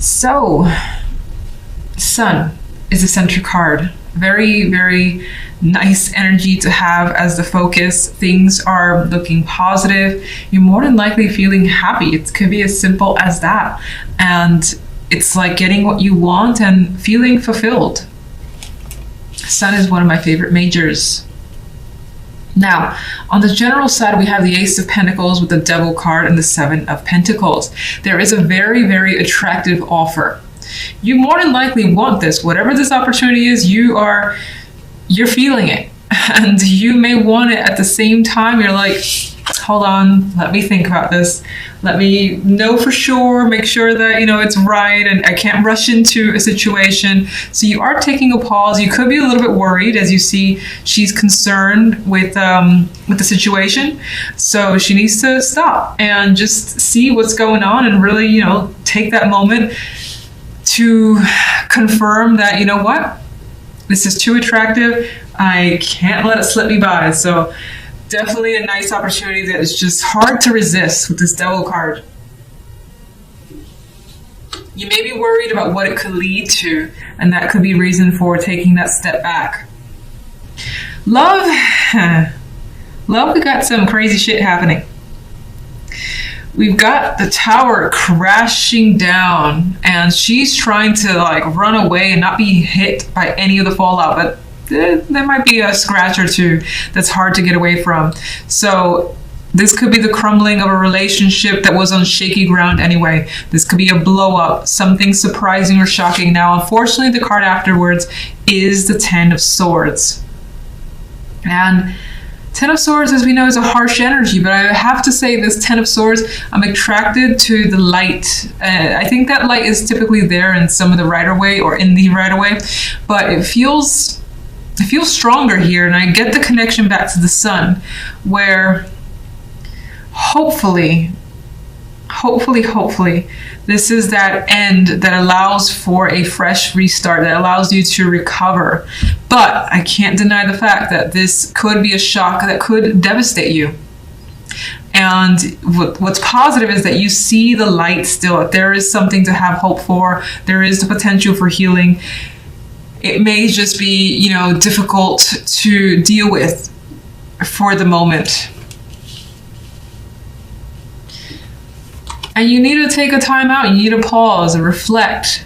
So, Sun is the center card. Very, very nice energy to have as the focus. Things are looking positive. You're more than likely feeling happy. It could be as simple as that. And it's like getting what you want and feeling fulfilled. Sun is one of my favorite majors. Now, on the general side, we have the Ace of Pentacles with the Devil card and the Seven of Pentacles. There is a very, very attractive offer. You more than likely want this. Whatever this opportunity is, you're feeling it. And you may want it at the same time. You're like, hold on, let me think about this. Let me know for sure, make sure that, it's right, and I can't rush into a situation. So you are taking a pause. You could be a little bit worried, as you see she's concerned with the situation. So she needs to stop and just see what's going on and really, take that moment to confirm that, what? This is too attractive. I can't let it slip me by. So definitely a nice opportunity that is just hard to resist with this Devil card. You may be worried about what it could lead to, and that could be reason for taking that step back. Love, we got some crazy shit happening. We've got the Tower crashing down, and she's trying to run away and not be hit by any of the fallout, but there might be a scratch or two that's hard to get away from. So this could be the crumbling of a relationship that was on shaky ground anyway. This could be a blow up, something surprising or shocking. Now, unfortunately, the card afterwards is the Ten of Swords. And Ten of Swords, as we know, is a harsh energy, but I have to say this Ten of Swords, I'm attracted to the light. I think that light is typically there in some of the Rider-Waite or in the Rider-Waite, but it feels stronger here, and I get the connection back to the Sun, where hopefully, this is that end that allows for a fresh restart, that allows you to recover. But I can't deny the fact that this could be a shock that could devastate you. And what's positive is that you see the light still. There is something to have hope for. There is the potential for healing. It may just be, difficult to deal with for the moment. And you need to take a time out. You need to pause and reflect.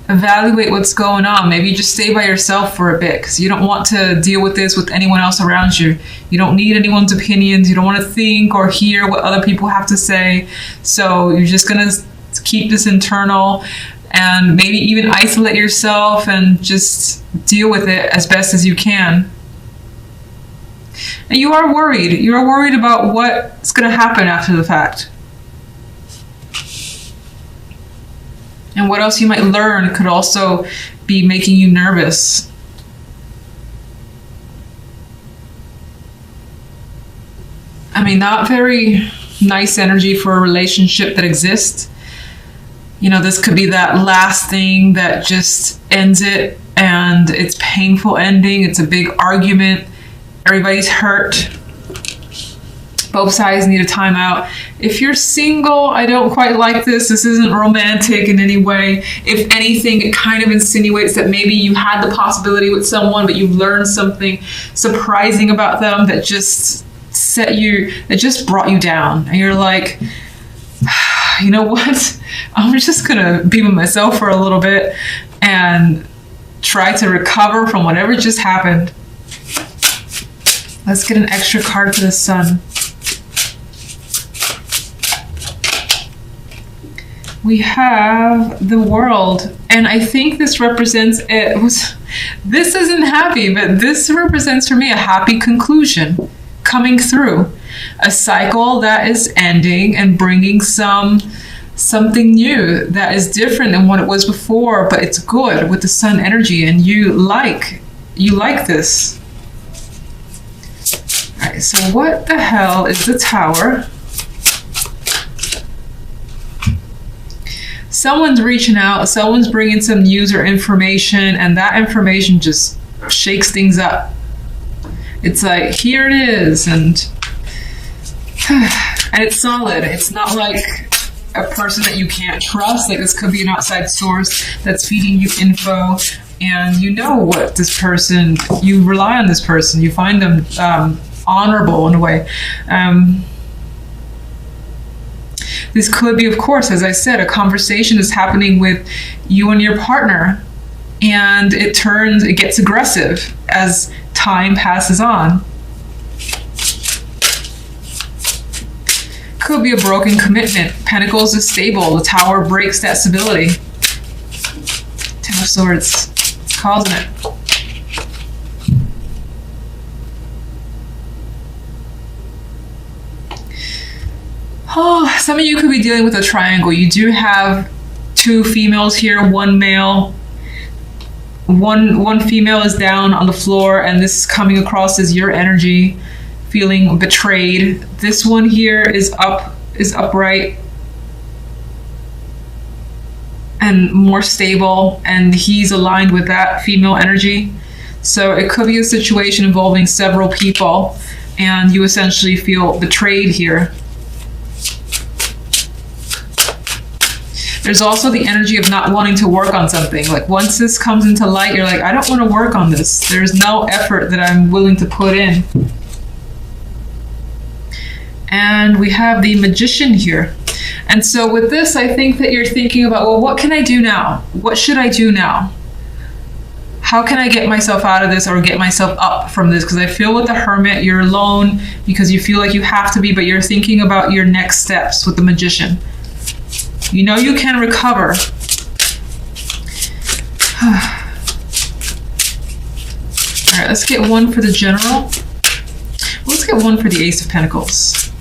Evaluate what's going on. Maybe just stay by yourself for a bit, because you don't want to deal with this with anyone else around you. You don't need anyone's opinions. You don't want to think or hear what other people have to say. So you're just going to keep this internal, and maybe even isolate yourself and just deal with it as best as you can. And you are worried. You are worried about what's going to happen after the fact. And what else you might learn could also be making you nervous. I mean, not very nice energy for a relationship that exists. This could be that last thing that just ends it, and it's painful ending. It's a big argument. Everybody's hurt. Both sides need a timeout. If you're single, I don't quite like this. This isn't romantic in any way. If anything, it kind of insinuates that maybe you had the possibility with someone, but you learned something surprising about them that just brought you down. And you're like, you know what? I'm just gonna be with myself for a little bit and try to recover from whatever just happened. Let's get an extra card for the Sun. We have the World, and I think this represents this isn't happy, but this represents for me a happy conclusion coming through. A cycle that is ending and bringing something new that is different than what it was before, but it's good with the Sun energy, and you like this. All right, so what the hell is the Tower? Someone's reaching out, someone's bringing some news or information, and that information just shakes things up. It's like, here it is, and it's solid. It's not like a person that you can't trust. Like this could be an outside source that's feeding you info, and you know what this person, you rely on this person, you find them honorable in a way. This could be, of course, as I said, a conversation is happening with you and your partner, and it gets aggressive as time passes on. Could be a broken commitment. Pentacles is stable. The Tower breaks that stability. Ten of Swords. It's causing it. Oh, some of you could be dealing with a triangle. You do have two females here, one male. One female is down on the floor, and this is coming across as your energy, feeling betrayed. This one here is upright and more stable, and he's aligned with that female energy. So it could be a situation involving several people, and you essentially feel betrayed here. There's also the energy of not wanting to work on something. Like once this comes into light, you're like, I don't want to work on this. There's no effort that I'm willing to put in. And we have the Magician here. And so with this, I think that you're thinking about, well, what can I do now? What should I do now? How can I get myself out of this or get myself up from this? Because I feel with the Hermit, you're alone because you feel like you have to be, but you're thinking about your next steps with the Magician. You know you can recover. All right, let's get one for the General. Let's get one for the Ace of Pentacles.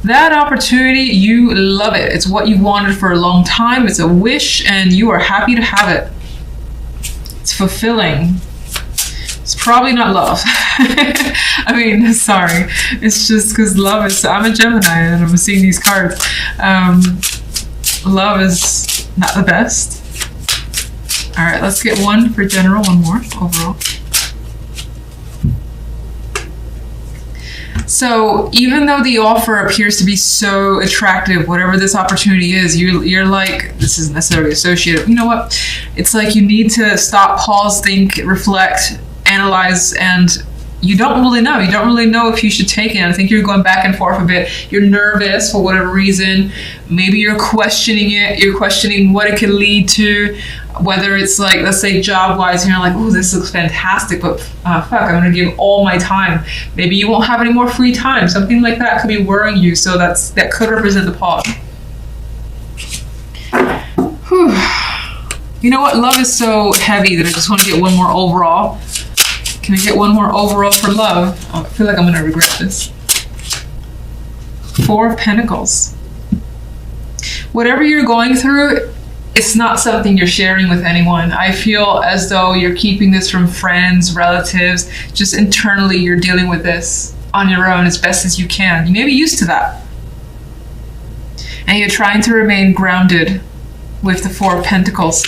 That opportunity, you love it. It's what you wanted for a long time. It's a wish, and you are happy to have it. It's fulfilling. It's probably not love. I mean, sorry. It's just because love is, I'm a Gemini and I'm seeing these cards. Love is not the best. All right, let's get one for General, one more overall. So even though the offer appears to be so attractive, whatever this opportunity is, you're like, this isn't necessarily associated. You know what? It's like you need to stop, pause, think, reflect, analyze, and you don't really know. You don't really know if you should take it. I think you're going back and forth a bit. You're nervous for whatever reason. Maybe you're questioning it. You're questioning what it could lead to, whether it's like, let's say job-wise, and you're like, oh, this looks fantastic, but fuck, I'm gonna give all my time. Maybe you won't have any more free time. Something like that could be worrying you. So that could represent the pause. Whew. You know what? Love is so heavy that I just want to get one more overall. Can I get one more overall for love? Oh, I feel like I'm going to regret this. Four of Pentacles. Whatever you're going through, it's not something you're sharing with anyone. I feel as though you're keeping this from friends, relatives. Just internally, you're dealing with this on your own as best as you can. You may be used to that. And you're trying to remain grounded with the Four of Pentacles.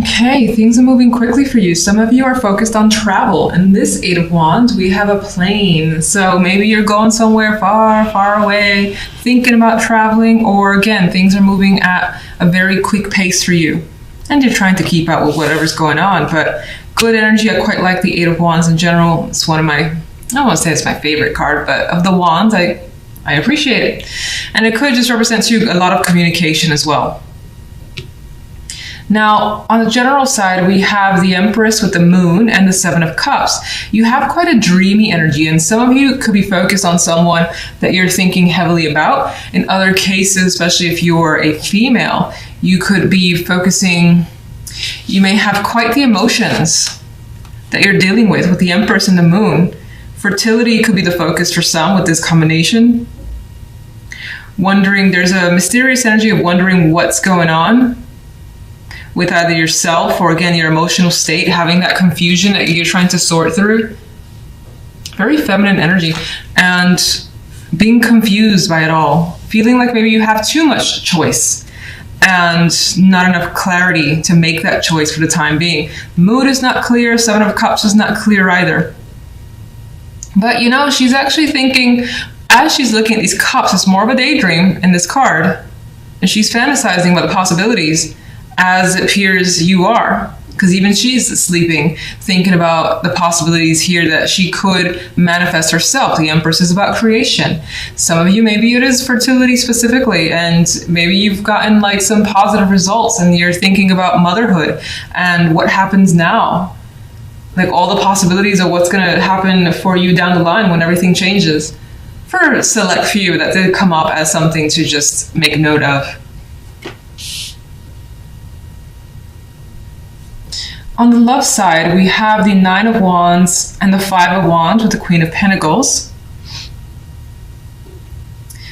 Okay, things are moving quickly for you. Some of you are focused on travel. And this Eight of Wands, we have a plane. So maybe you're going somewhere far, far away, thinking about traveling, or again, things are moving at a very quick pace for you. And you're trying to keep up with whatever's going on. But good energy, I quite like the Eight of Wands in general. It's one of my, I don't want to say it's my favorite card, but of the Wands, I appreciate it. And it could just represent to you a lot of communication as well. Now, on the general side, we have the Empress with the Moon and the Seven of Cups. You have quite a dreamy energy, and some of you could be focused on someone that you're thinking heavily about. In other cases, especially if you're a female, you could be focusing, you may have quite the emotions that you're dealing with the Empress and the Moon. Fertility could be the focus for some with this combination. Wondering, there's a mysterious energy of wondering what's going on with either yourself or, again, your emotional state, having that confusion that you're trying to sort through. Very feminine energy. And being confused by it all. Feeling like maybe you have too much choice and not enough clarity to make that choice for the time being. Mood is not clear. Seven of Cups is not clear either. But, you know, she's actually thinking, as she's looking at these cups, it's more of a daydream in this card. And she's fantasizing about the possibilities as it appears you are. Because even she's sleeping, thinking about the possibilities here that she could manifest herself. The Empress is about creation. Some of you, maybe it is fertility specifically, and maybe you've gotten like some positive results and you're thinking about motherhood and what happens now. Like all the possibilities of what's going to happen for you down the line when everything changes. For a select few, that did come up as something to just make note of. On the love side, we have the Nine of Wands and the Five of Wands with the Queen of Pentacles.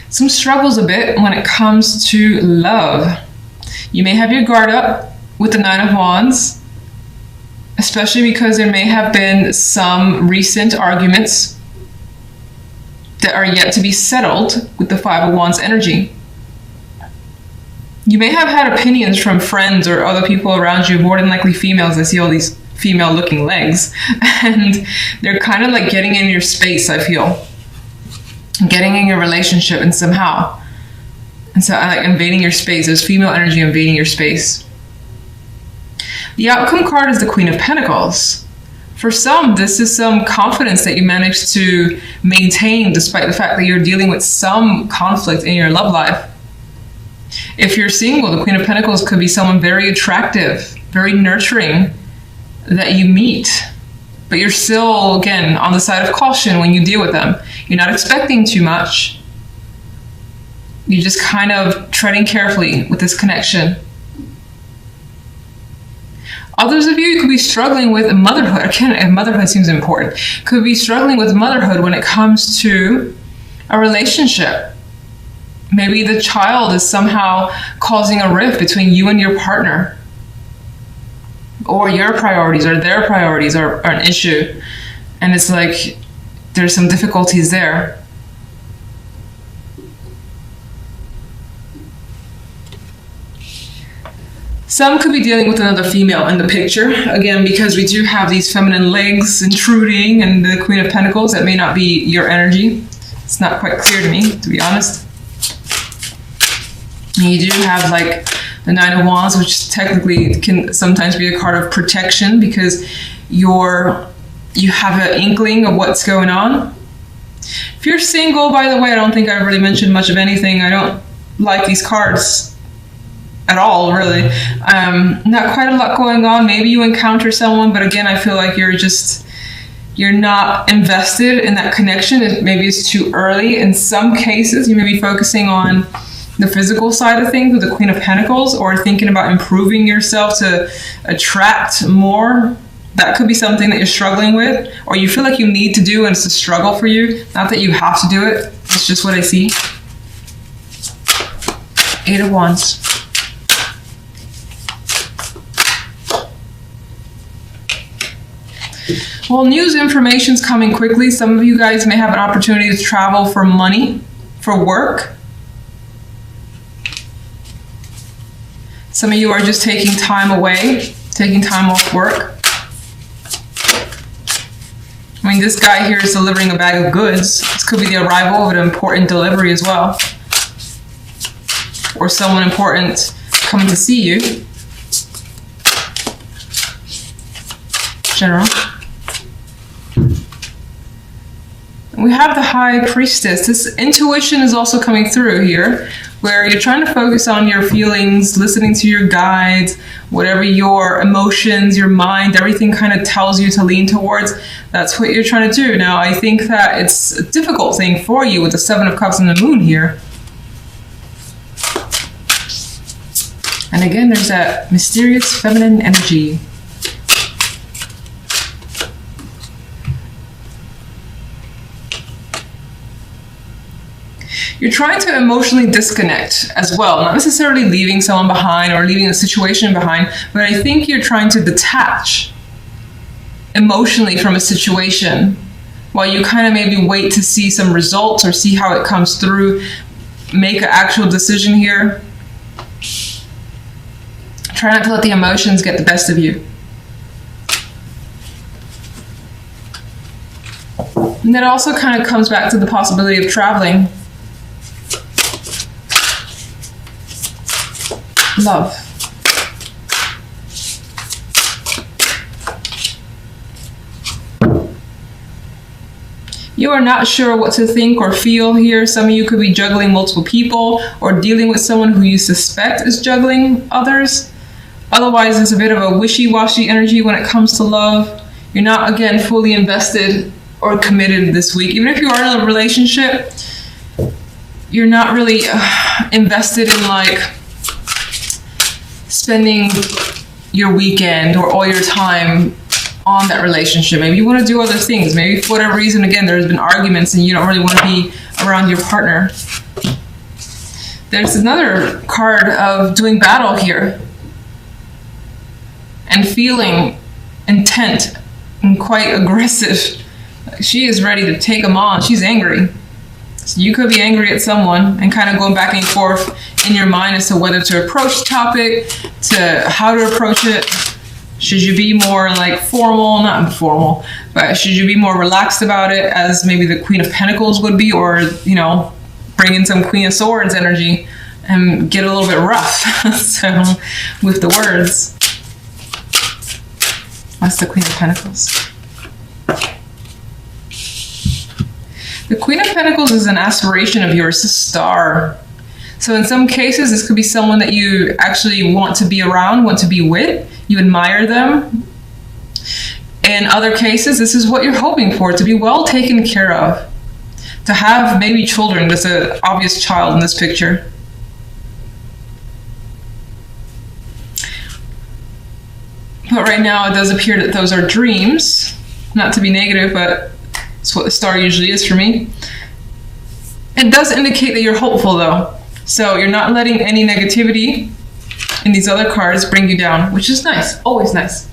Some struggles a bit when it comes to love. You may have your guard up with the Nine of Wands, especially because there may have been some recent arguments that are yet to be settled with the Five of Wands energy. You may have had opinions from friends or other people around you, more than likely females. I see all these female looking legs, and they're kind of like getting in your space, I feel. Getting in your relationship and somehow. And so like invading your space. There's female energy invading your space. The outcome card is the Queen of Pentacles. For some, this is some confidence that you managed to maintain despite the fact that you're dealing with some conflict in your love life. If you're single, the Queen of Pentacles could be someone very attractive, very nurturing that you meet. But you're still, again, on the side of caution when you deal with them. You're not expecting too much. You're just kind of treading carefully with this connection. Others of you could be struggling with motherhood. Again, motherhood seems important. Could be struggling with motherhood when it comes to a relationship. Maybe the child is somehow causing a rift between you and your partner. Or your priorities or their priorities are an issue. And it's like there's some difficulties there. Some could be dealing with another female in the picture. Again, because we do have these feminine legs intruding and the Queen of Pentacles, that may not be your energy. It's not quite clear to me, to be honest. And you do have like the Nine of Wands, which technically can sometimes be a card of protection because you have an inkling of what's going on. If you're single, by the way, I don't think I've really mentioned much of anything. I don't like these cards at all, really. Not quite a lot going on. Maybe you encounter someone, but again, I feel like you're not invested in that connection. Maybe it's too early. In some cases, you may be focusing on the physical side of things with the Queen of Pentacles, or thinking about improving yourself to attract more. That could be something that you're struggling with, or you feel like you need to do and it's a struggle for you. Not that you have to do it. It's just what I see. Eight of Wands. Well, news information's coming quickly. Some of you guys may have an opportunity to travel for money, for work. Some of you are just taking time away, taking time off work. I mean, this guy here is delivering a bag of goods. This could be the arrival of an important delivery as well. Or someone important coming to see you. General. We have the High Priestess. This intuition is also coming through here, where you're trying to focus on your feelings, listening to your guides, whatever your emotions, your mind, everything kind of tells you to lean towards. That's what you're trying to do. Now, I think that it's a difficult thing for you with the Seven of Cups and the Moon here. And again, there's that mysterious feminine energy. You're trying to emotionally disconnect as well, not necessarily leaving someone behind or leaving a situation behind, but I think you're trying to detach emotionally from a situation while you kind of maybe wait to see some results or see how it comes through, make an actual decision here. Try not to let the emotions get the best of you. And that also kind of comes back to the possibility of traveling. Love. You are not sure what to think or feel here. Some of you could be juggling multiple people or dealing with someone who you suspect is juggling others. Otherwise, it's a bit of a wishy-washy energy when it comes to love. You're not, again, fully invested or committed this week. Even if you are in a relationship, you're not really invested in like spending your weekend or all your time on that relationship. Maybe you want to do other things. Maybe for whatever reason, again, there's been arguments and you don't really want to be around your partner. There's another card of doing battle here and feeling intent and quite aggressive. She is ready to take them on. She's angry. So you could be angry at someone and kind of going back and forth in your mind as to whether to approach the topic, to how to approach it. Should you be more like formal, not formal, but should you be more relaxed about it as maybe the Queen of Pentacles would be, or, you know, bring in some Queen of Swords energy and get a little bit rough. So with the words, that's the Queen of Pentacles. The Queen of Pentacles is an aspiration of yours, a star. So in some cases, this could be someone that you actually want to be around, want to be with. You admire them. In other cases, this is what you're hoping for, to be well taken care of. To have maybe children. There's an obvious child in this picture. But right now, it does appear that those are dreams. Not to be negative, but it's what the star usually is for me. It does indicate that you're hopeful, though. So you're not letting any negativity in these other cards bring you down, which is nice, always nice.